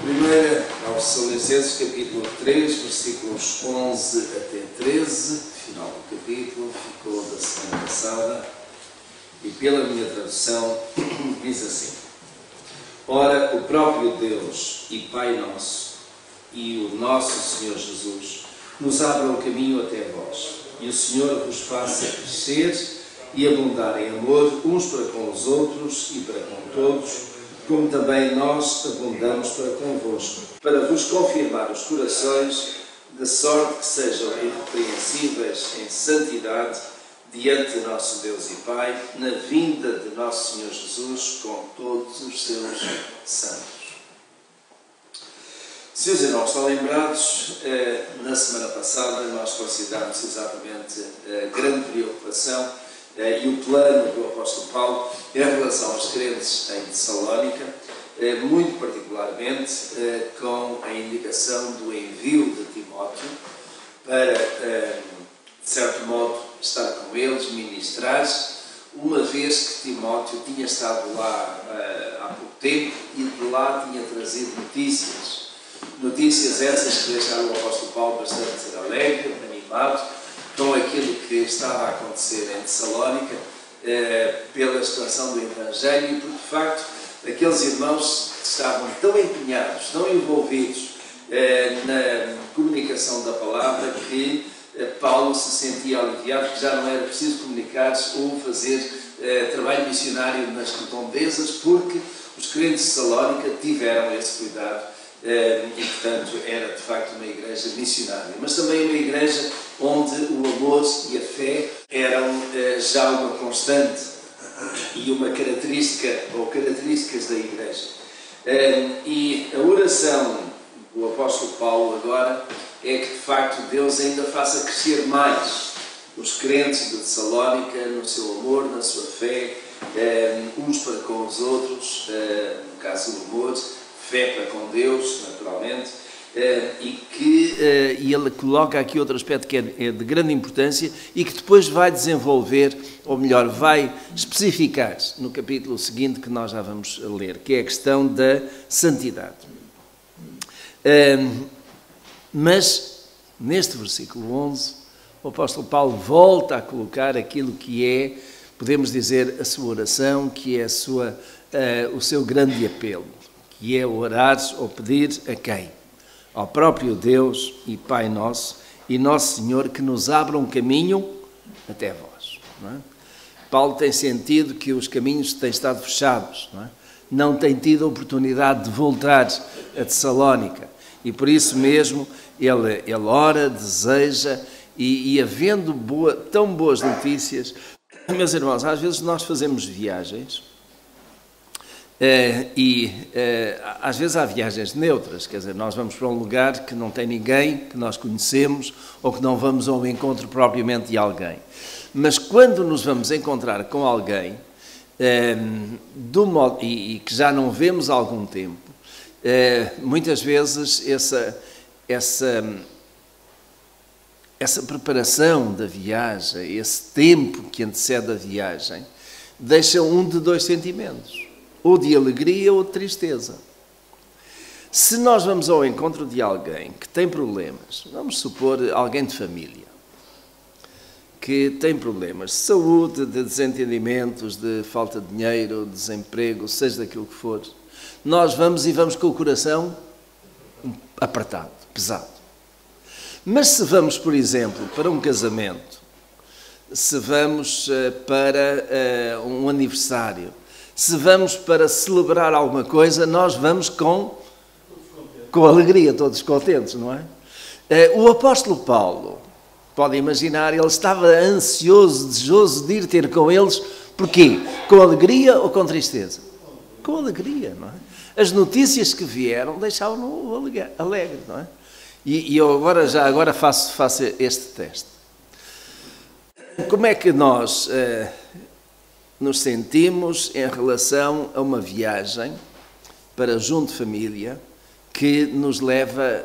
Primeira aos Tessalonicenses, capítulo 3, versículos 11 até 13, final do capítulo, ficou da semana passada, e pela minha tradução diz assim: Ora, o próprio Deus e Pai nosso, e o nosso Senhor Jesus, nos abram o caminho até vós, e o Senhor vos faça crescer e abundar em amor uns para com os outros e para com todos, como também nós abundamos para convosco, para vos confirmar os corações, de sorte que sejam irrepreensíveis em santidade diante de nosso Deus e Pai, na vinda de nosso Senhor Jesus com todos os seus santos. Se os irmãos estão lembrados, na semana passada nós considerámos exatamente a grande preocupação e o plano do apóstolo Paulo em relação aos crentes em Tessalónica, muito particularmente com a indicação do envio de Timóteo para, de certo modo, estar com eles, ministrar, uma vez que Timóteo tinha estado lá há pouco tempo e de lá tinha trazido notícias essas que deixaram o apóstolo Paulo bastante alegre, animado, com aquilo que estava a acontecer em Tessalónica, pela expansão do Evangelho, e porque, de facto, aqueles irmãos estavam tão empenhados, tão envolvidos na comunicação da palavra, que Paulo se sentia aliviado, que já não era preciso comunicar ou fazer trabalho missionário nas redondezas, porque os crentes de Tessalónica tiveram esse cuidado. E, portanto, era de facto uma igreja missionária, mas também uma igreja onde o amor e a fé eram já uma constante e uma característica, ou características da igreja. E a oração do apóstolo Paulo agora é que, de facto, Deus ainda faça crescer mais os crentes de Tessalónica no seu amor, na sua fé, uns para com os outros, no caso do amor, fé para com Deus, naturalmente, e ele coloca aqui outro aspecto que é de grande importância e que depois vai desenvolver, ou melhor, vai especificar no capítulo seguinte que nós já vamos ler, que é a questão da santidade. Mas, neste versículo 11, o apóstolo Paulo volta a colocar aquilo que é, podemos dizer, a sua oração, que é o seu grande apelo, que é orar ou pedir a quem? Ao próprio Deus e Pai nosso e Nosso Senhor, que nos abra um caminho até vós. Não é? Paulo tem sentido que os caminhos têm estado fechados, não tem tido a oportunidade de voltar a Tessalónica, e por isso mesmo ele ora, deseja, e havendo tão boas notícias. Meus irmãos, às vezes nós fazemos viagens, às vezes há viagens neutras, quer dizer, nós vamos para um lugar que não tem ninguém que nós conhecemos ou que não vamos ao encontro propriamente de alguém. Mas quando nos vamos encontrar com alguém e que já não vemos há algum tempo, muitas vezes essa preparação da viagem, esse tempo que antecede a viagem, deixa um de dois sentimentos, ou de alegria ou de tristeza. Se nós vamos ao encontro de alguém que tem problemas, vamos supor alguém de família, que tem problemas de saúde, de desentendimentos, de falta de dinheiro, de desemprego, seja daquilo que for, nós vamos com o coração apertado, pesado. Mas se vamos, por exemplo, para um casamento, se vamos para um aniversário, se vamos para celebrar alguma coisa, nós vamos com alegria, todos contentes, não é? O apóstolo Paulo, pode imaginar, ele estava ansioso, desejoso de ir ter com eles, porquê? Com alegria ou com tristeza? Com alegria, não é? As notícias que vieram deixavam-no alegre, não é? E eu agora faço este teste. Como é que nós nos sentimos em relação a uma viagem para junto de família que nos leva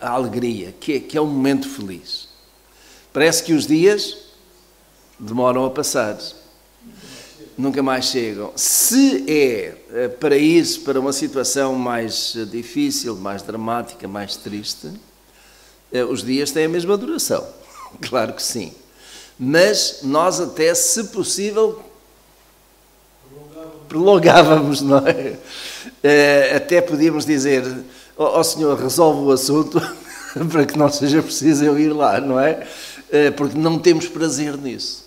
à alegria, que é um momento feliz? Parece que os dias demoram a passar. Nunca mais chegam. Se é para ir para uma situação mais difícil, mais dramática, mais triste, os dias têm a mesma duração. Claro que sim. Mas nós até, se possível, prolongávamos, não é? Até podíamos dizer, ó Senhor, resolve o assunto para que não seja preciso eu ir lá, não é? Porque não temos prazer nisso.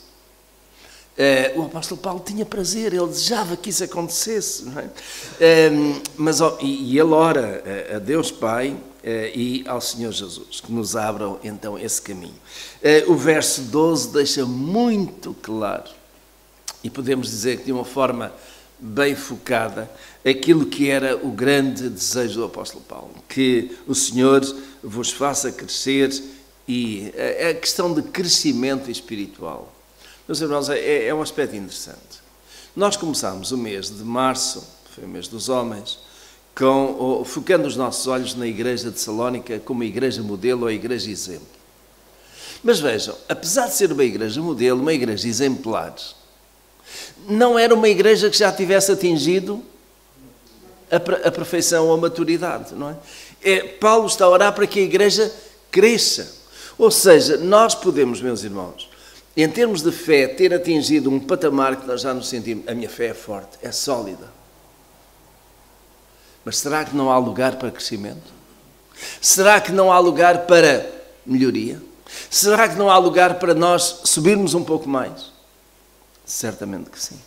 O apóstolo Paulo tinha prazer, ele desejava que isso acontecesse, não é? E ele ora a Deus Pai e ao Senhor Jesus, que nos abram então esse caminho. O verso 12 deixa muito claro, e podemos dizer que de uma forma bem focada, aquilo que era o grande desejo do apóstolo Paulo, que o Senhor vos faça crescer, e a questão de crescimento espiritual. Meus irmãos, é um aspecto interessante. Nós começámos o mês de março, foi o mês dos homens, focando os nossos olhos na igreja de Salónica como a igreja modelo ou a igreja exemplo. Mas vejam, apesar de ser uma igreja modelo, uma igreja exemplar, não era uma igreja que já tivesse atingido a perfeição ou a maturidade, não é? Paulo está a orar para que a igreja cresça. Ou seja, nós podemos, meus irmãos, em termos de fé, ter atingido um patamar que nós já nos sentimos, a minha fé é forte, é sólida. Mas será que não há lugar para crescimento? Será que não há lugar para melhoria? Será que não há lugar para nós subirmos um pouco mais? Certamente que sim.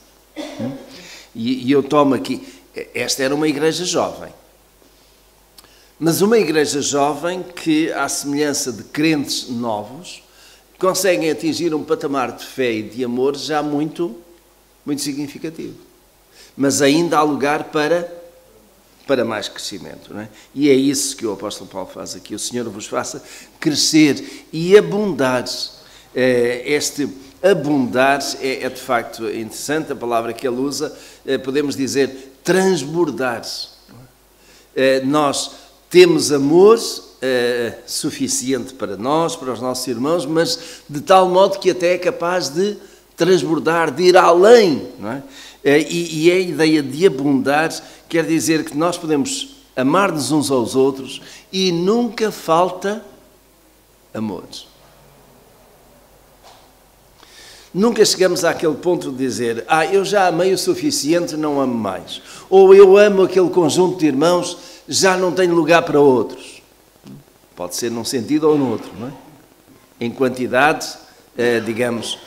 E eu tomo aqui, esta era uma igreja jovem. Mas uma igreja jovem que, à semelhança de crentes novos, conseguem atingir um patamar de fé e de amor já muito, muito significativo. Mas ainda há lugar para mais crescimento, não é? E é isso que o apóstolo Paulo faz aqui. O Senhor vos faça crescer e abundar. Este abundar é de facto interessante, a palavra que ele usa, podemos dizer transbordar. Nós temos amor suficiente para nós, para os nossos irmãos, mas de tal modo que até é capaz de transbordar, de ir além, não é? E a ideia de abundar quer dizer que nós podemos amar-nos uns aos outros e nunca falta amor. Nunca chegamos àquele ponto de dizer, eu já amei o suficiente, não amo mais. Ou eu amo aquele conjunto de irmãos, já não tenho lugar para outros. Pode ser num sentido ou no outro, não é? Em quantidade, digamos,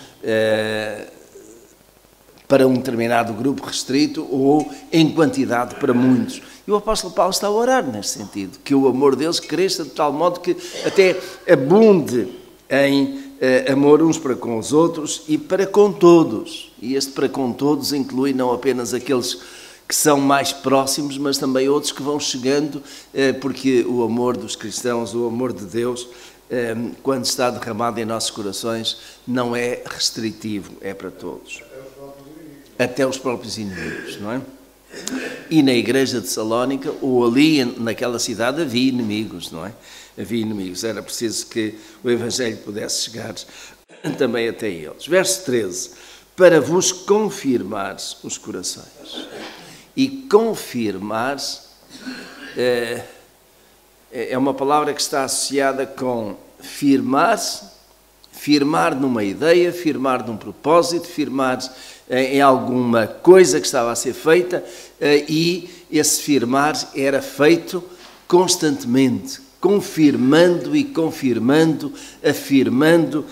para um determinado grupo restrito, ou em quantidade para muitos. E o apóstolo Paulo está a orar nesse sentido, que o amor deles cresça de tal modo que até abunde em amor uns para com os outros e para com todos. E este para com todos inclui não apenas aqueles que são mais próximos, mas também outros que vão chegando, porque o amor dos cristãos, o amor de Deus, quando está derramado em nossos corações, não é restritivo, é para todos. Até os próprios inimigos, não é? E na igreja de Salónica, ou ali naquela cidade, havia inimigos, não é? Havia inimigos, era preciso que o Evangelho pudesse chegar também até eles. Verso 13, para vos confirmar os corações. E confirmar é uma palavra que está associada com firmar numa ideia, firmar num propósito, firmar em alguma coisa que estava a ser feita, e esse firmar era feito constantemente, confirmando e confirmando, afirmando,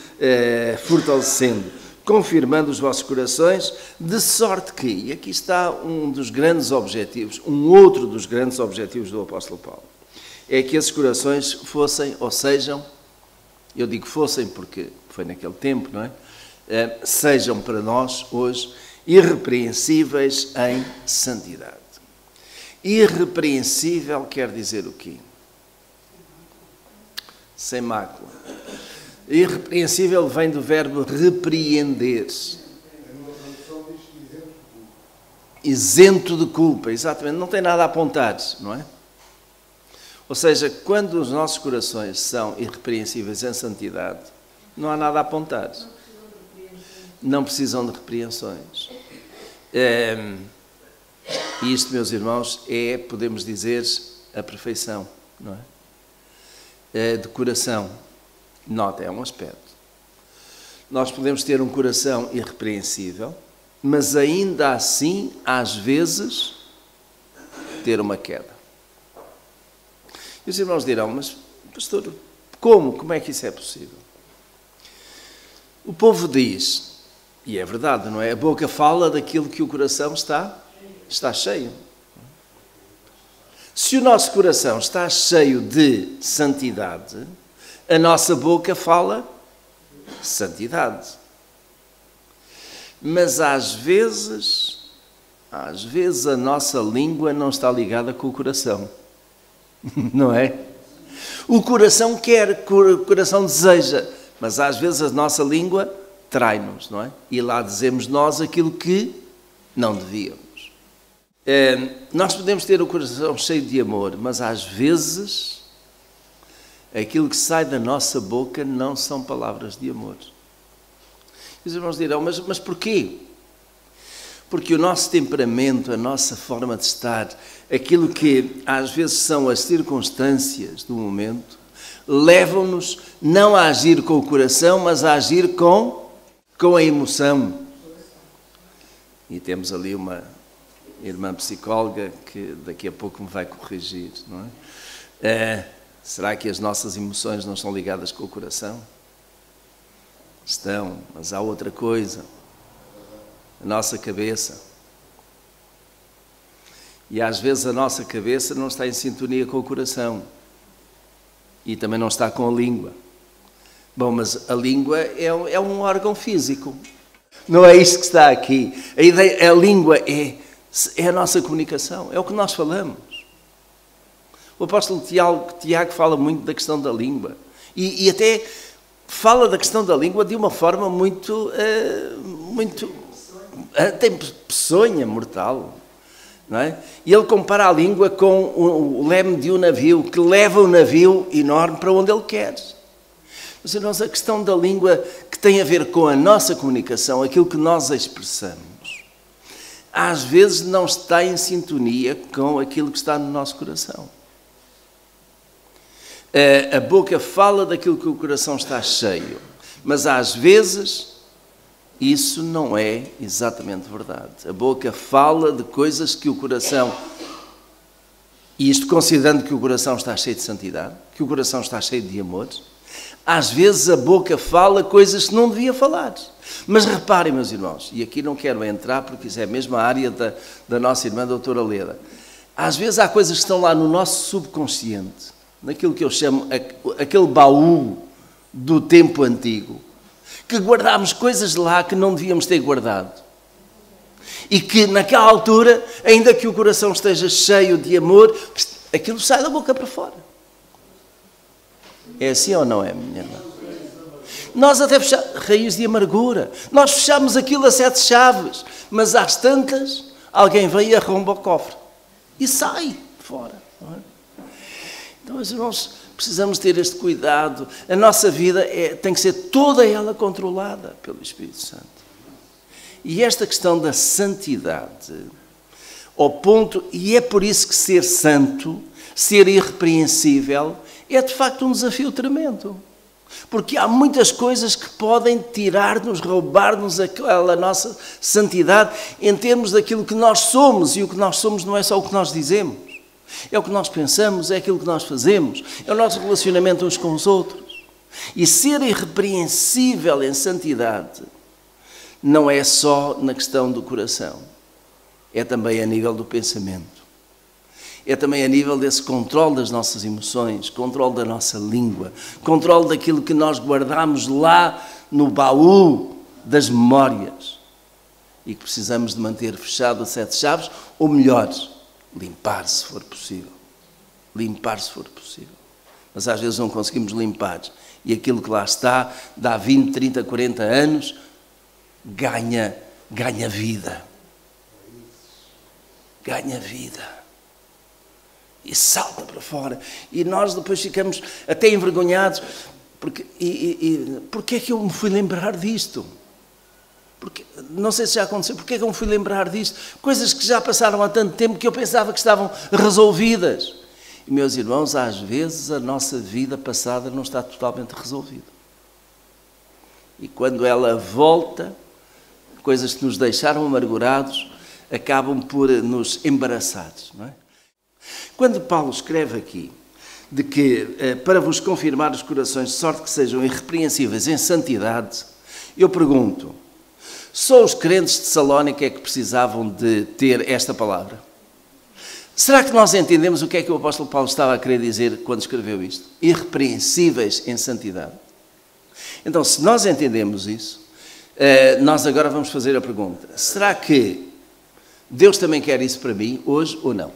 fortalecendo, confirmando os vossos corações, de sorte que, e aqui está um dos grandes objetivos, um outro dos grandes objetivos do apóstolo Paulo, é que esses corações fossem, ou sejam, eu digo fossem porque foi naquele tempo, não é? Sejam para nós hoje irrepreensíveis em santidade. Irrepreensível quer dizer o quê? Sem mácula. Irrepreensível vem do verbo repreender. Isento de culpa, exatamente. Não tem nada a apontar, não é? Ou seja, quando os nossos corações são irrepreensíveis em santidade, não há nada a apontar. Não precisam de repreensões. E isto, meus irmãos, é, podemos dizer, a perfeição, não é? De coração. Nota, é um aspecto. Nós podemos ter um coração irrepreensível, mas ainda assim, às vezes, ter uma queda. E os irmãos dirão, mas, pastor, como? Como é que isso é possível? O povo diz, e é verdade, não é? A boca fala daquilo que o coração está cheio. Se o nosso coração está cheio de santidade, a nossa boca fala santidade. Mas às vezes a nossa língua não está ligada com o coração. Não é? O coração quer, o coração deseja, mas às vezes a nossa língua trai-nos, não é? E lá dizemos nós aquilo que não devíamos. Nós podemos ter o coração cheio de amor, mas às vezes aquilo que sai da nossa boca não são palavras de amor. Os irmãos dirão, mas porquê? Porque o nosso temperamento, a nossa forma de estar, aquilo que às vezes são as circunstâncias do momento, levam-nos não a agir com o coração, mas a agir com a emoção. E temos ali uma irmã psicóloga que daqui a pouco me vai corrigir, não é? Será que as nossas emoções não estão ligadas com o coração? Estão, mas há outra coisa. A nossa cabeça. E às vezes a nossa cabeça não está em sintonia com o coração. E também não está com a língua. Bom, mas a língua é um órgão físico. Não é isto que está aqui. A língua é a nossa comunicação, é o que nós falamos. O apóstolo Tiago fala muito da questão da língua. E até fala da questão da língua de uma forma muito tem peçonha mortal, não é? E ele compara a língua com o leme de um navio, que leva o navio enorme para onde ele quer. Mas, irmãos, a questão da língua que tem a ver com a nossa comunicação, aquilo que nós expressamos, às vezes não está em sintonia com aquilo que está no nosso coração. A boca fala daquilo que o coração está cheio, mas às vezes isso não é exatamente verdade. A boca fala de coisas que o coração, e isto considerando que o coração está cheio de santidade, que o coração está cheio de amor, às vezes a boca fala coisas que não devia falar. Mas reparem, meus irmãos, e aqui não quero entrar porque isso é mesmo a área da nossa irmã doutora Leda. Às vezes há coisas que estão lá no nosso subconsciente, naquilo que eu chamo aquele baú do tempo antigo, que guardámos coisas lá que não devíamos ter guardado. E que naquela altura, ainda que o coração esteja cheio de amor, aquilo sai da boca para fora. É assim ou não é, minha irmã? Nós até fechamos raiz de amargura. Nós fechamos aquilo a 7 chaves, mas às tantas, alguém vem e arromba o cofre. E sai fora. Não é? Então, meus irmãos, precisamos ter este cuidado. A nossa vida tem que ser toda ela controlada pelo Espírito Santo. E esta questão da santidade, ao ponto, e é por isso que ser santo, ser irrepreensível, é de facto um desafio tremendo. Porque há muitas coisas que podem tirar-nos, roubar-nos aquela nossa santidade em termos daquilo que nós somos. E o que nós somos não é só o que nós dizemos. É o que nós pensamos, é aquilo que nós fazemos, é o nosso relacionamento uns com os outros. E ser irrepreensível em santidade não é só na questão do coração, é também a nível do pensamento. É também a nível desse controle das nossas emoções, controle da nossa língua, controle daquilo que nós guardamos lá no baú das memórias e que precisamos de manter fechado a 7 chaves, ou melhor, limpar se for possível. Limpar se for possível. Mas às vezes não conseguimos limpar. E aquilo que lá está, dá 20, 30, 40 anos, ganha vida. Ganha vida. E salta para fora. E nós depois ficamos até envergonhados. Porque é que eu me fui lembrar disto? Porque, não sei se já aconteceu, porque é que eu me fui lembrar disto? Coisas que já passaram há tanto tempo que eu pensava que estavam resolvidas. E, meus irmãos, às vezes a nossa vida passada não está totalmente resolvida. E quando ela volta, coisas que nos deixaram amargurados acabam por nos embaraçar, não é? Quando Paulo escreve aqui de que para vos confirmar os corações de sorte que sejam irrepreensíveis em santidade, eu pergunto, só os crentes de Salónica é que precisavam de ter esta palavra? Será que nós entendemos o que é que o apóstolo Paulo estava a querer dizer quando escreveu isto? Irrepreensíveis em santidade. Então, se nós entendemos isso, nós agora vamos fazer a pergunta, será que Deus também quer isso para mim, hoje ou não?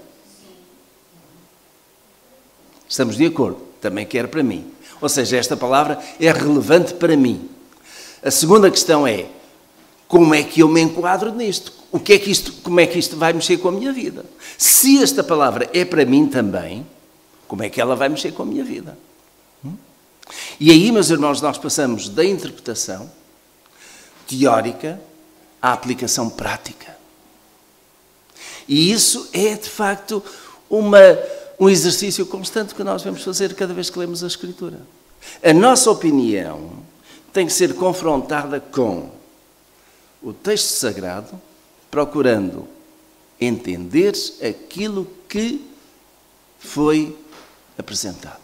Estamos de acordo, também quer para mim. Ou seja, esta palavra é relevante para mim. A segunda questão é, como é que eu me enquadro nisto? Como é que isto vai mexer com a minha vida? Se esta palavra é para mim também, como é que ela vai mexer com a minha vida? E aí, meus irmãos, nós passamos da interpretação teórica à aplicação prática. E isso é, de facto, um exercício constante que nós vamos fazer cada vez que lemos a Escritura. A nossa opinião tem que ser confrontada com o texto sagrado, procurando entender aquilo que foi apresentado.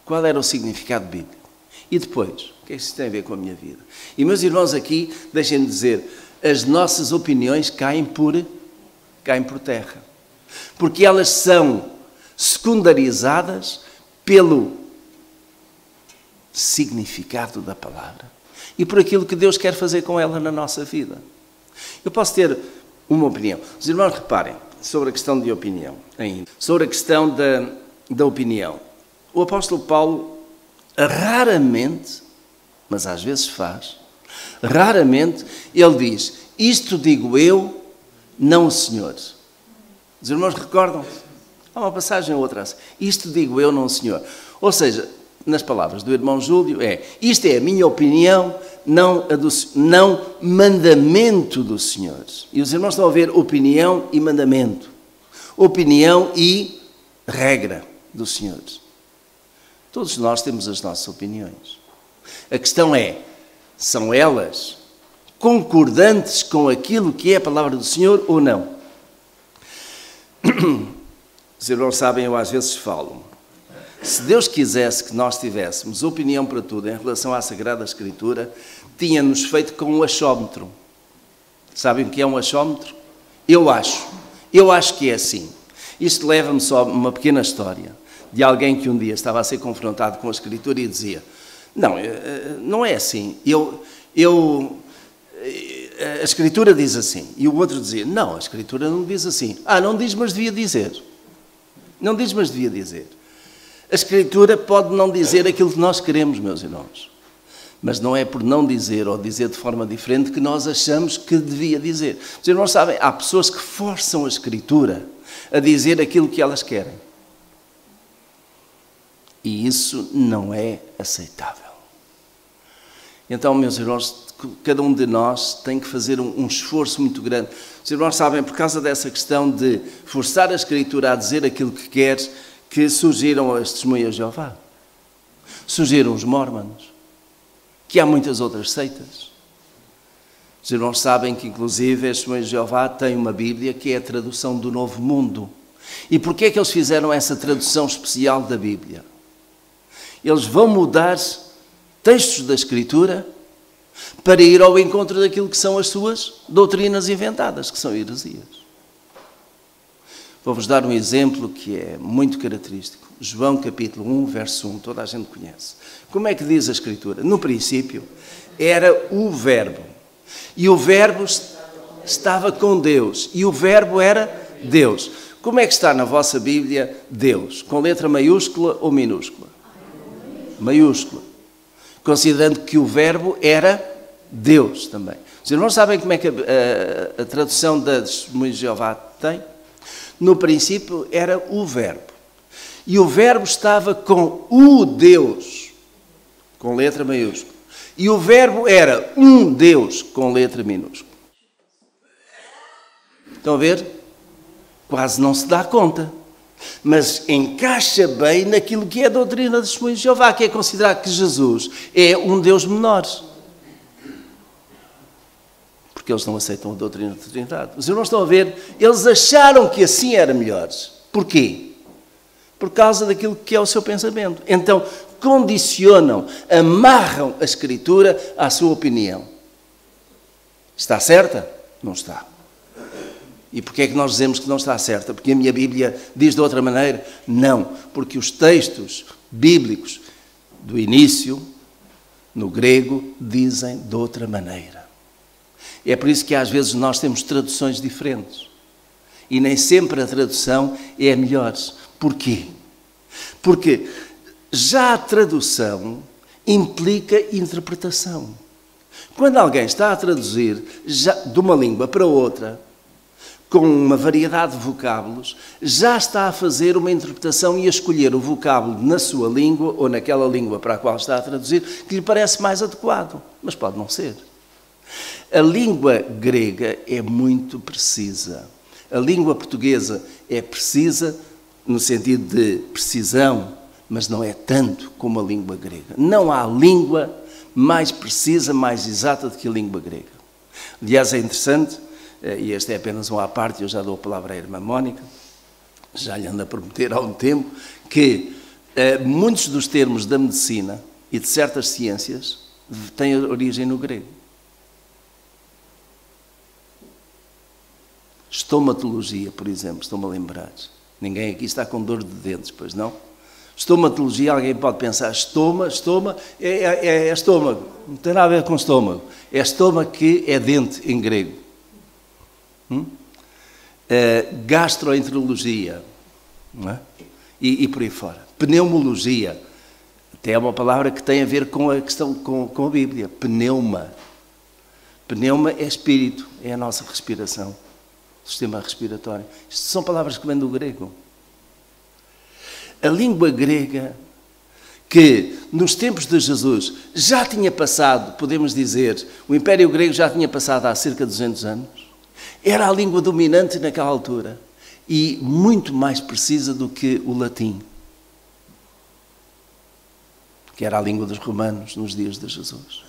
Qual era o significado bíblico? E depois, o que é que isso tem a ver com a minha vida? E, meus irmãos, aqui, deixem-me dizer, as nossas opiniões caem por terra. Porque elas são secundarizadas pelo significado da palavra e por aquilo que Deus quer fazer com ela na nossa vida. Eu posso ter uma opinião. Os irmãos reparem sobre a questão de opinião ainda. Sobre a questão da opinião. O apóstolo Paulo raramente, mas às vezes faz, raramente ele diz, isto digo eu, não o Senhor. Os irmãos recordam-se? Há uma passagem ou outra assim. Isto digo eu, não o Senhor. Ou seja, nas palavras do irmão Júlio, isto é a minha opinião, não mandamento do Senhor. E os irmãos estão a ver opinião e mandamento. Opinião e regra do Senhor. Todos nós temos as nossas opiniões. A questão é, são elas concordantes com aquilo que é a palavra do Senhor ou não? Os irmãos sabem, eu às vezes falo. Se Deus quisesse que nós tivéssemos opinião para tudo em relação à Sagrada Escritura, tinha-nos feito com um achómetro. Sabem o que é um achómetro? Eu acho que é assim. Isto leva-me só a uma pequena história de alguém que um dia estava a ser confrontado com a Escritura e dizia, não é assim, a Escritura diz assim. E o outro dizia, não, a Escritura não diz assim. Não diz, mas devia dizer. Não diz, mas devia dizer. A Escritura pode não dizer aquilo que nós queremos, meus irmãos. Mas não é por não dizer ou dizer de forma diferente que nós achamos que devia dizer. Os irmãos sabem, há pessoas que forçam a Escritura a dizer aquilo que elas querem. E isso não é aceitável. Então, meus irmãos, cada um de nós tem que fazer um esforço muito grande. Os irmãos sabem, por causa dessa questão de forçar a Escritura a dizer aquilo que quer, que surgiram as testemunhas de Jeová. Surgiram os mórmonos, que há muitas outras seitas. Os irmãos sabem que, inclusive, as testemunhas de Jeová têm uma Bíblia que é a tradução do Novo Mundo. E porquê é que eles fizeram essa tradução especial da Bíblia? Eles vão mudar textos da Escritura para ir ao encontro daquilo que são as suas doutrinas inventadas, que são heresias. Vou-vos dar um exemplo que é muito característico. João capítulo 1, verso 1, toda a gente conhece. Como é que diz a Escritura? No princípio era o Verbo. E o Verbo estava com Deus. E o Verbo era Deus. Como é que está na vossa Bíblia Deus? Com letra maiúscula ou minúscula? Maiúscula. Considerando que o Verbo era Deus também. Os irmãos sabem como é que a tradução das Testemunhas de Jeová tem? No princípio era o Verbo. E o Verbo estava com o Deus, com letra maiúscula. E o verbo era um Deus com letra minúscula. Estão a ver? Quase não se dá conta. Mas encaixa bem naquilo que é a doutrina dos testemunhos de Jeová, que é considerar que Jesus é um Deus menor. Porque eles não aceitam a doutrina da Trindade. Os irmãos estão a ver? Eles acharam que assim era melhor. Porquê? Por causa daquilo que é o seu pensamento. Então, condicionam, amarram a Escritura à sua opinião. Está certa? Não está. E porquê é que nós dizemos que não está certa? Porque a minha Bíblia diz de outra maneira? Não, porque os textos bíblicos do início, no grego, dizem de outra maneira. É por isso que às vezes nós temos traduções diferentes. E nem sempre a tradução é a melhor. Porquê? Porque já a tradução implica interpretação. Quando alguém está a traduzir de uma língua para outra, com uma variedade de vocábulos, já está a fazer uma interpretação e a escolher o vocábulo na sua língua ou naquela língua para a qual está a traduzir, que lhe parece mais adequado, mas pode não ser. A língua grega é muito precisa. A língua portuguesa é precisa no sentido de precisão, mas não é tanto como a língua grega. Não há língua mais precisa, mais exata do que a língua grega. Aliás, é interessante, e este é apenas um à parte, eu já dou a palavra à irmã Mónica, já lhe ando a prometer há um tempo, que muitos dos termos da medicina e de certas ciências têm origem no grego. Estomatologia, por exemplo, estou-me a lembrar. Ninguém aqui está com dor de dentes, pois não? Estomatologia, alguém pode pensar, estoma é estômago, não tem nada a ver com estômago. É estômago que é dente em grego. Gastroenterologia, não é? E por aí fora. Pneumologia, até é uma palavra que tem a ver com a questão, com a Bíblia. Pneuma. Pneuma é espírito, é a nossa respiração, o sistema respiratório. Isto são palavras que vêm do grego. A língua grega, que nos tempos de Jesus já tinha passado, podemos dizer, o Império Grego já tinha passado há cerca de 200 anos, era a língua dominante naquela altura e muito mais precisa do que o latim, que era a língua dos romanos nos dias de Jesus.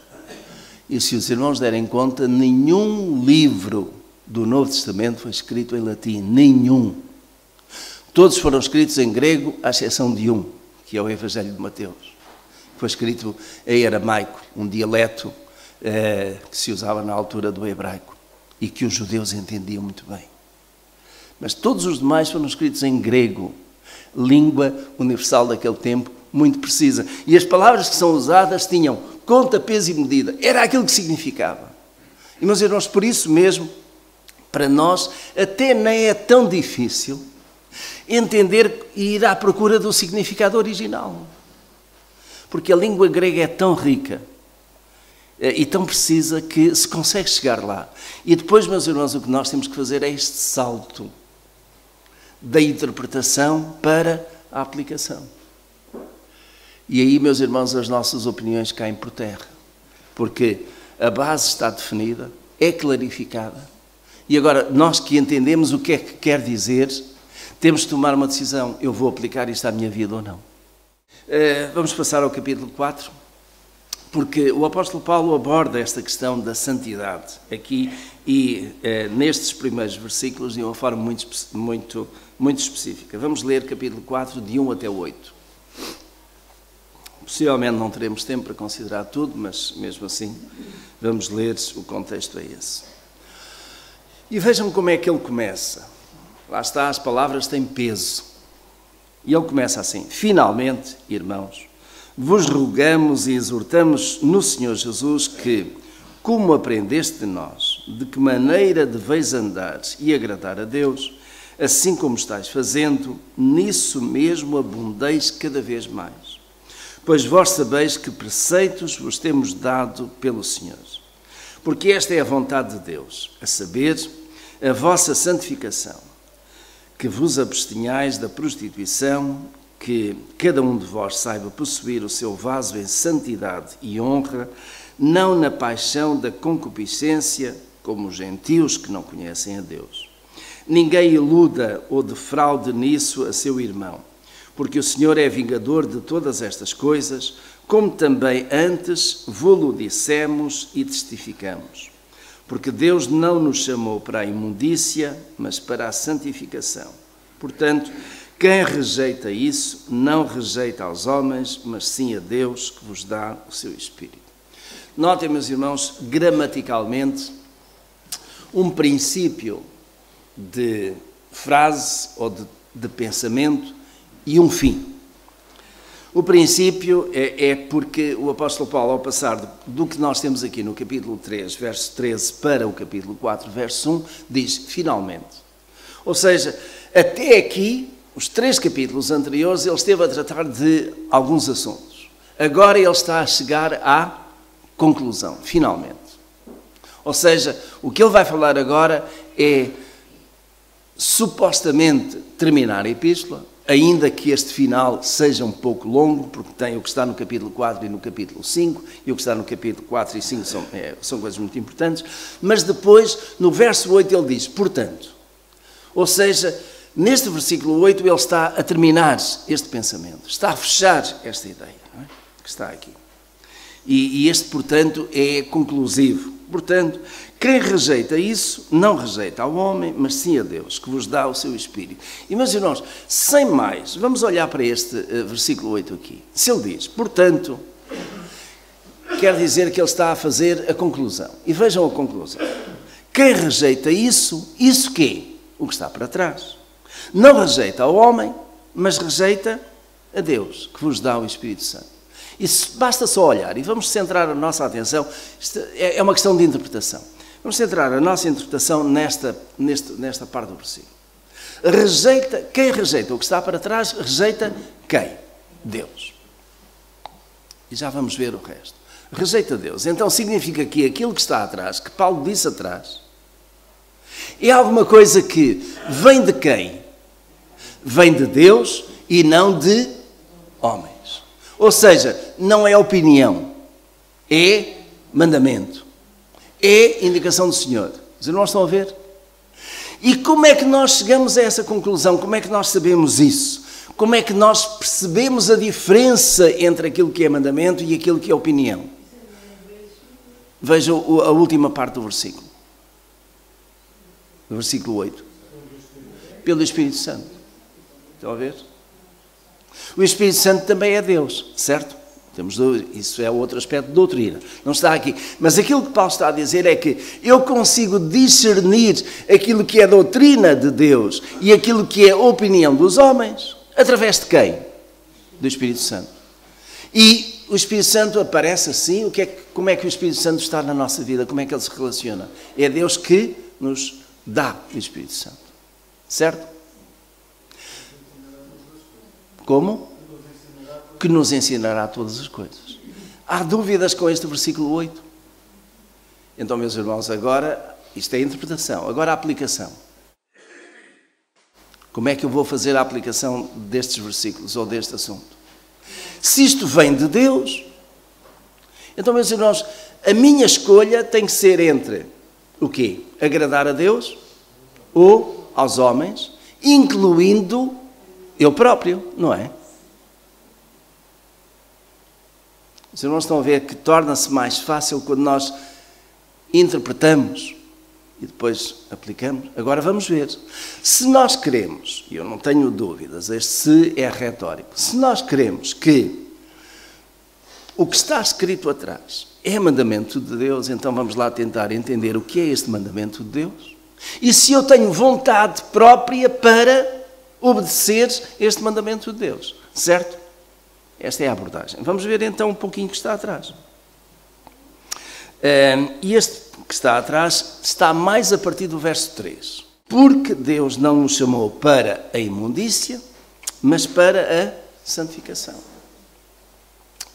E se os irmãos derem conta, nenhum livro do Novo Testamento foi escrito em latim, nenhum. Todos foram escritos em grego, à exceção de um, que é o Evangelho de Mateus. Foi escrito em aramaico, um dialeto que se usava na altura do hebraico e que os judeus entendiam muito bem. Mas todos os demais foram escritos em grego, língua universal daquele tempo, muito precisa. E as palavras que são usadas tinham conta, peso e medida. Era aquilo que significava. E, meus irmãos, por isso mesmo, para nós, até nem é tão difícil entender e ir à procura do significado original. Porque a língua grega é tão rica e tão precisa que se consegue chegar lá. E depois, meus irmãos, o que nós temos que fazer é este salto da interpretação para a aplicação. E aí, meus irmãos, as nossas opiniões caem por terra. Porque a base está definida, é clarificada. E agora, nós que entendemos o que é que quer dizer, temos de tomar uma decisão. Eu vou aplicar isto à minha vida ou não? Vamos passar ao capítulo 4, porque o apóstolo Paulo aborda esta questão da santidade aqui e nestes primeiros versículos de uma forma muito específica. Vamos ler capítulo 4, de 1 até 8. Possivelmente não teremos tempo para considerar tudo, mas mesmo assim vamos ler, o contexto é esse. E vejam como é que ele começa. Lá está, as palavras têm peso. E ele começa assim: finalmente, irmãos, vos rogamos e exortamos no Senhor Jesus que, como aprendeste de nós, de que maneira deveis andar e agradar a Deus, assim como estáis fazendo, nisso mesmo abundeis cada vez mais. Pois vós sabeis que preceitos vos temos dado pelo Senhor. Porque esta é a vontade de Deus, a saber, a vossa santificação, que vos abstenhais da prostituição, que cada um de vós saiba possuir o seu vaso em santidade e honra, não na paixão da concupiscência, como os gentios que não conhecem a Deus. Ninguém iluda ou defraude nisso a seu irmão, porque o Senhor é vingador de todas estas coisas, como também antes vô-lo dissemos e testificamos. Porque Deus não nos chamou para a imundícia, mas para a santificação. Portanto, quem rejeita isso, não rejeita aos homens, mas sim a Deus, que vos dá o seu Espírito. Notem, meus irmãos, gramaticalmente, um princípio de frase ou de pensamento e um fim. O princípio é porque o apóstolo Paulo, ao passar do que nós temos aqui no capítulo 3, verso 13, para o capítulo 4, verso 1, diz finalmente. Ou seja, até aqui, os 3 capítulos anteriores, ele esteve a tratar de alguns assuntos. Agora ele está a chegar à conclusão, finalmente. Ou seja, o que ele vai falar agora é supostamente terminar a epístola, ainda que este final seja um pouco longo, porque tem o que está no capítulo 4 e no capítulo 5, e o que está no capítulo 4 e 5 são coisas muito importantes, mas depois, no verso 8, ele diz, portanto, ou seja, neste versículo 8 ele está a terminar este pensamento, está a fechar esta ideia, não é? Que está aqui. E este, portanto, é conclusivo. Portanto, quem rejeita isso, não rejeita ao homem, mas sim a Deus, que vos dá o seu Espírito. E, meus irmãos, sem mais, vamos olhar para este versículo 8 aqui. Se ele diz, portanto, quer dizer que ele está a fazer a conclusão. E vejam a conclusão. Quem rejeita isso, isso quê? O que está para trás. Não rejeita ao homem, mas rejeita a Deus, que vos dá o Espírito Santo. Isso basta só olhar e vamos centrar a nossa atenção, isto é uma questão de interpretação. Vamos centrar a nossa interpretação nesta parte do versículo. Quem rejeita o que está para trás, rejeita quem? Deus. E já vamos ver o resto. Rejeita Deus. Então significa que aquilo que está atrás, que Paulo disse atrás, é alguma coisa que vem de quem? Vem de Deus e não de homens. Ou seja, não é opinião, é mandamento, é indicação do Senhor. Os irmãos estão a ver? E como é que nós chegamos a essa conclusão? Como é que nós sabemos isso? Como é que nós percebemos a diferença entre aquilo que é mandamento e aquilo que é opinião? Vejam a última parte do versículo. Do versículo 8. Pelo Espírito Santo. Estão a ver? O Espírito Santo também é Deus, certo? Isso é outro aspecto de doutrina. Não está aqui. Mas aquilo que Paulo está a dizer é que eu consigo discernir aquilo que é doutrina de Deus e aquilo que é opinião dos homens através de quem? Do Espírito Santo. E o Espírito Santo aparece assim. Como é que o Espírito Santo está na nossa vida? Como é que ele se relaciona? É Deus que nos dá o Espírito Santo. Certo? Como? Que nos ensinará todas as coisas. Há dúvidas com este versículo 8? Então, meus irmãos, agora, isto é a interpretação, agora a aplicação. Como é que eu vou fazer a aplicação destes versículos ou deste assunto? Se isto vem de Deus, então, meus irmãos, a minha escolha tem que ser entre o quê? Agradar a Deus ou aos homens, incluindo eu próprio, não é? Os irmãos estão a ver que torna-se mais fácil quando nós interpretamos e depois aplicamos. Agora vamos ver. Se nós queremos, e eu não tenho dúvidas, este se é retórico, se nós queremos que o que está escrito atrás é mandamento de Deus, então vamos lá tentar entender o que é este mandamento de Deus. E se eu tenho vontade própria para obedecer este mandamento de Deus, certo? Esta é a abordagem. Vamos ver então um pouquinho o que está atrás. E este que está atrás está mais a partir do verso 3. Porque Deus não nos chamou para a imundícia, mas para a santificação.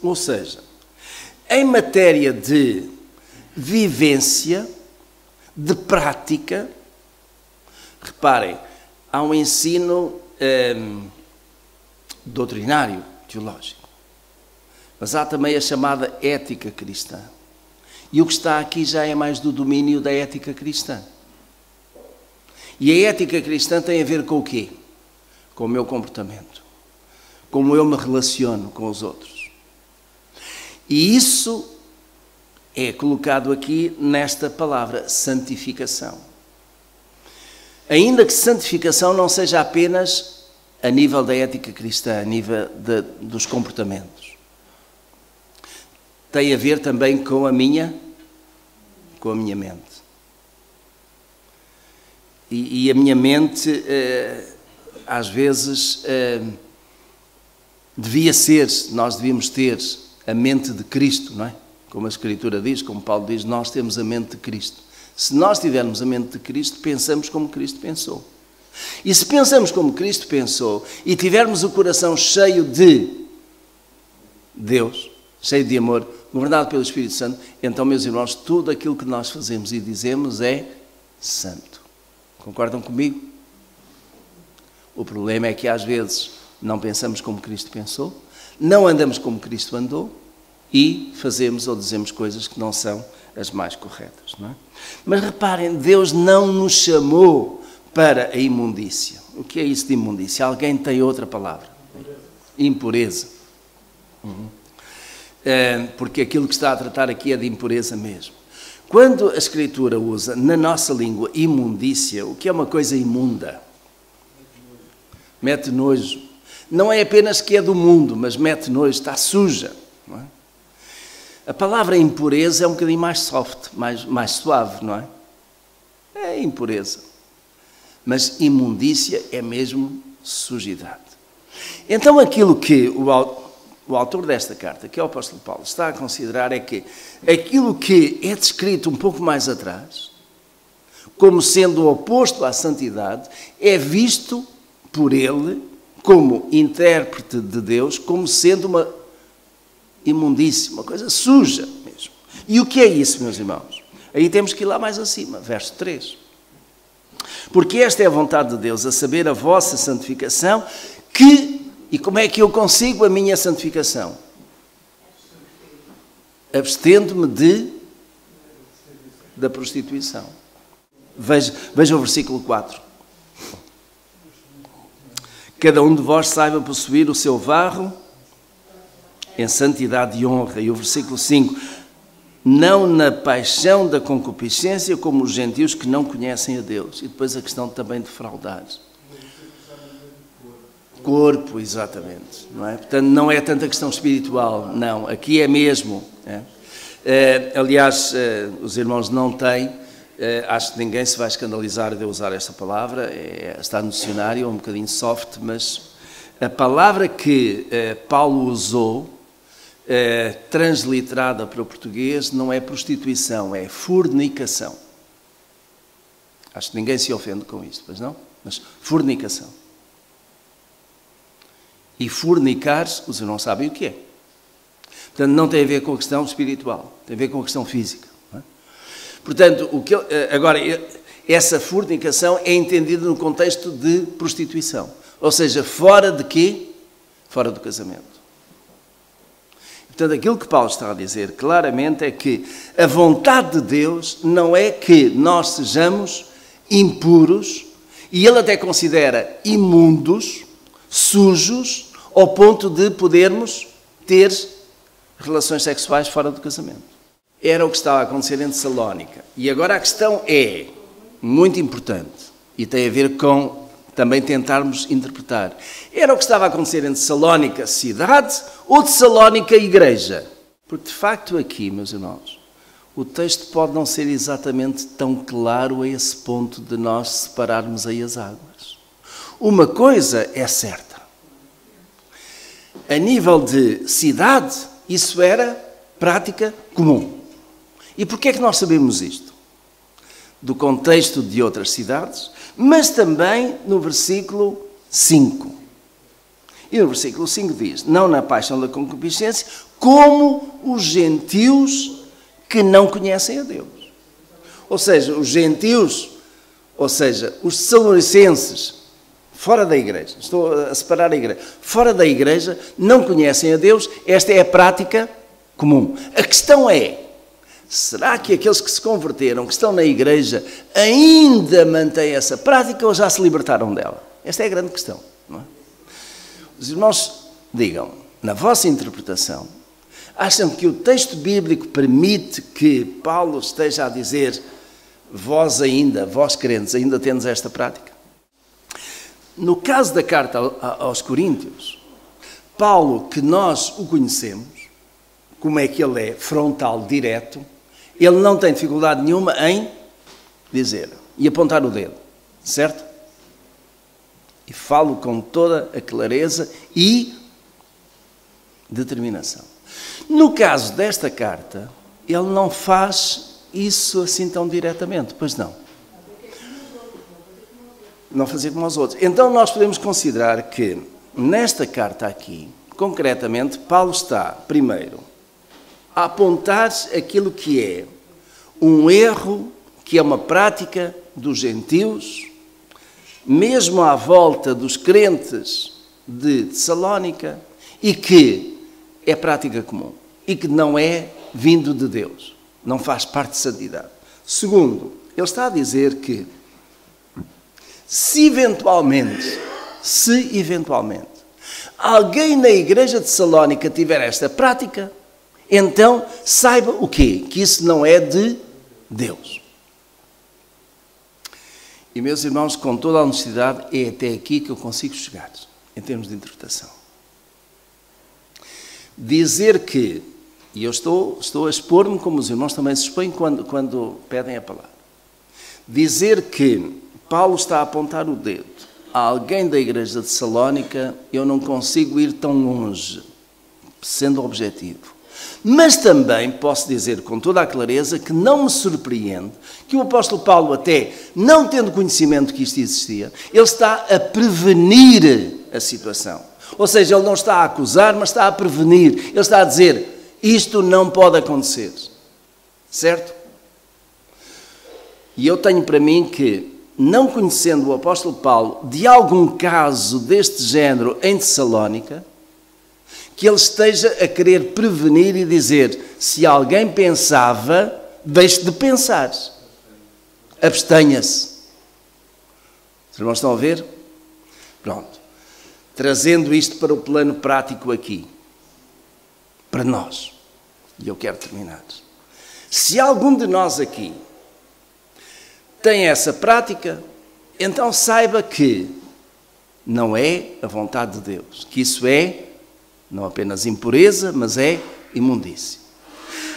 Ou seja, em matéria de vivência, de prática, reparem, há um ensino doutrinário, teológico. Mas há também a chamada ética cristã. E o que está aqui já é mais do domínio da ética cristã. E a ética cristã tem a ver com o quê? Com o meu comportamento. Como eu me relaciono com os outros. E isso é colocado aqui nesta palavra, santificação. Ainda que santificação não seja apenas a nível da ética cristã, a nível dos comportamentos. Tem a ver também com a minha mente. E a minha mente, às vezes, nós devíamos ter a mente de Cristo, não é? Como a Escritura diz, como Paulo diz, nós temos a mente de Cristo. Se nós tivermos a mente de Cristo, pensamos como Cristo pensou. E se pensamos como Cristo pensou e tivermos o coração cheio de Deus, cheio de amor, governado pelo Espírito Santo, então, meus irmãos, tudo aquilo que nós fazemos e dizemos é santo. Concordam comigo? O problema é que às vezes não pensamos como Cristo pensou, não andamos como Cristo andou e fazemos ou dizemos coisas que não são as mais corretas, não é? Mas reparem, Deus não nos chamou para a imundícia. O que é isso de imundícia? Alguém tem outra palavra? Impureza. Porque aquilo que está a tratar aqui é de impureza mesmo. Quando a Escritura usa na nossa língua imundícia, o que é uma coisa imunda? Mete nojo. Não é apenas que é do mundo, mas mete nojo, está suja. Não é? A palavra impureza é um bocadinho mais soft, mais suave, não é? É impureza. Mas imundícia é mesmo sujidade. Então aquilo que o autor desta carta, que é o apóstolo Paulo, está a considerar é que aquilo que é descrito um pouco mais atrás, como sendo o oposto à santidade, é visto por ele, como intérprete de Deus, como sendo uma imundícia, uma coisa suja mesmo. E o que é isso, meus irmãos? Aí temos que ir lá mais acima, verso 3. Porque esta é a vontade de Deus, a saber a vossa santificação, e como é que eu consigo a minha santificação? Abstendo-me da prostituição. Veja o versículo 4. Cada um de vós saiba possuir o seu varro em santidade e honra. E o versículo 5. Não na paixão da concupiscência, como os gentios que não conhecem a Deus. E depois a questão também de fraudar. Corpo, exatamente. Não é? Portanto, não é tanta questão espiritual, não. Aqui é mesmo. Aliás, os irmãos não têm, acho que ninguém se vai escandalizar de eu usar esta palavra, está no dicionário, é um bocadinho soft, mas a palavra que Paulo usou, transliterada para o português, não é prostituição, é fornicação. Acho que ninguém se ofende com isto, pois não? Mas fornicação. E fornicar, os irmãos sabem o que é. Portanto, não tem a ver com a questão espiritual, tem a ver com a questão física. Não é? Portanto, agora, essa fornicação é entendida no contexto de prostituição. Ou seja, fora de quê? Fora do casamento. Portanto, aquilo que Paulo está a dizer claramente é que a vontade de Deus não é que nós sejamos impuros, e ele até considera imundos, sujos, ao ponto de podermos ter relações sexuais fora do casamento. Era o que estava a acontecer em Tessalónica. E agora a questão é muito importante e tem a ver com também tentarmos interpretar. Era o que estava a acontecer em Tessalónica, cidade, ou Tessalónica, igreja? Porque de facto aqui, meus irmãos, o texto pode não ser exatamente tão claro a esse ponto de nós separarmos aí as águas. Uma coisa é certa. A nível de cidade, isso era prática comum. E porquê é que nós sabemos isto? Do contexto de outras cidades, mas também no versículo 5. E no versículo 5 diz, não na paixão da concupiscência, como os gentios que não conhecem a Deus. Ou seja, os gentios, ou seja, os tessalonicenses, fora da igreja, estou a separar a igreja, fora da igreja, não conhecem a Deus, esta é a prática comum. A questão é, Será que aqueles que se converteram, que estão na igreja, ainda mantêm essa prática ou já se libertaram dela? Esta é a grande questão, não é? Os irmãos, digam, na vossa interpretação, acham que o texto bíblico permite que Paulo esteja a dizer: vós crentes, ainda tendes esta prática? No caso da carta aos Coríntios, Paulo, que nós o conhecemos, como é que ele é frontal, direto, ele não tem dificuldade nenhuma em dizer e apontar o dedo, certo? E falo com toda a clareza e determinação. No caso desta carta, ele não faz isso assim tão diretamente, pois não. Não fazer como aos outros. Então nós podemos considerar que nesta carta aqui, concretamente, Paulo está, primeiro, a apontar aquilo que é um erro, que é uma prática dos gentios, mesmo à volta dos crentes de Tessalónica, e que é prática comum, e que não é vindo de Deus, não faz parte de santidade. Segundo, ele está a dizer que se eventualmente, alguém na igreja de Tessalónica tiver esta prática, então saiba o quê? Que isso não é de Deus. E, meus irmãos, com toda a honestidade, é até aqui que eu consigo chegar, em termos de interpretação. Dizer que, e eu estou a expor-me como os irmãos também se expõem quando pedem a palavra, dizer que Paulo está a apontar o dedo a alguém da igreja de Tessalónica, eu não consigo ir tão longe, sendo objetivo. Mas também posso dizer com toda a clareza que não me surpreende que o apóstolo Paulo, até não tendo conhecimento que isto existia, ele está a prevenir a situação. Ou seja, ele não está a acusar, mas está a prevenir. Ele está a dizer, isto não pode acontecer. Certo? E eu tenho para mim que, não conhecendo o apóstolo Paulo de algum caso deste género em Tessalónica, que ele esteja a querer prevenir e dizer, se alguém pensava, deixe de pensar. Abstenha-se. Os irmãos estão a ver? Pronto. Trazendo isto para o plano prático aqui. Para nós. E eu quero terminar. Se algum de nós aqui tem essa prática, então saiba que não é a vontade de Deus. Que isso é não apenas impureza, mas é imundície.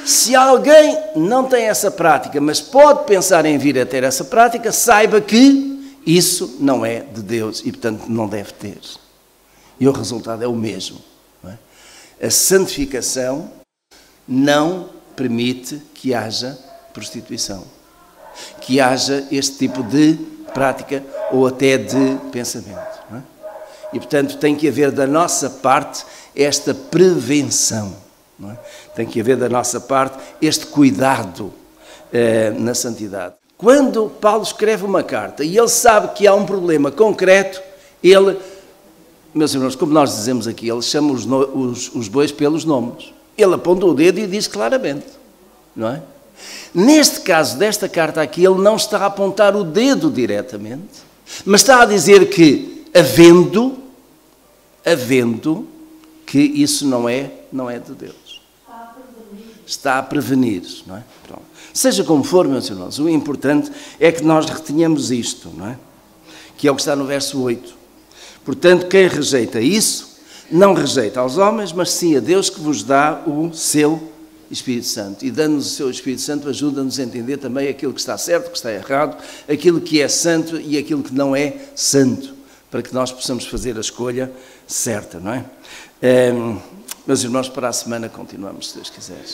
Se alguém não tem essa prática, mas pode pensar em vir a ter essa prática, saiba que isso não é de Deus e, portanto, não deve ter. E o resultado é o mesmo. Não é? A santificação não permite que haja prostituição, que haja este tipo de prática ou até de pensamento. Não é? E, portanto, tem que haver da nossa parte esta prevenção. Não é? Tem que haver da nossa parte este cuidado na santidade. Quando Paulo escreve uma carta e ele sabe que há um problema concreto, ele, meus irmãos, como nós dizemos aqui, ele chama os bois pelos nomes. Ele aponta o dedo e diz claramente. Não é? Neste caso desta carta aqui, ele não está a apontar o dedo diretamente, mas está a dizer que, havendo que isso não é de Deus. Está a prevenir, não é? Pronto. Seja como for, meus irmãos, o importante é que nós retenhamos isto, não é? Que é o que está no verso 8. Portanto, quem rejeita isso, não rejeita aos homens, mas sim a Deus, que vos dá o seu Espírito Santo. E dando-nos o seu Espírito Santo, ajuda-nos a entender também aquilo que está certo, que está errado, aquilo que é santo e aquilo que não é santo, para que nós possamos fazer a escolha certa, não é? Meus irmãos, para a semana continuamos, se Deus quiser.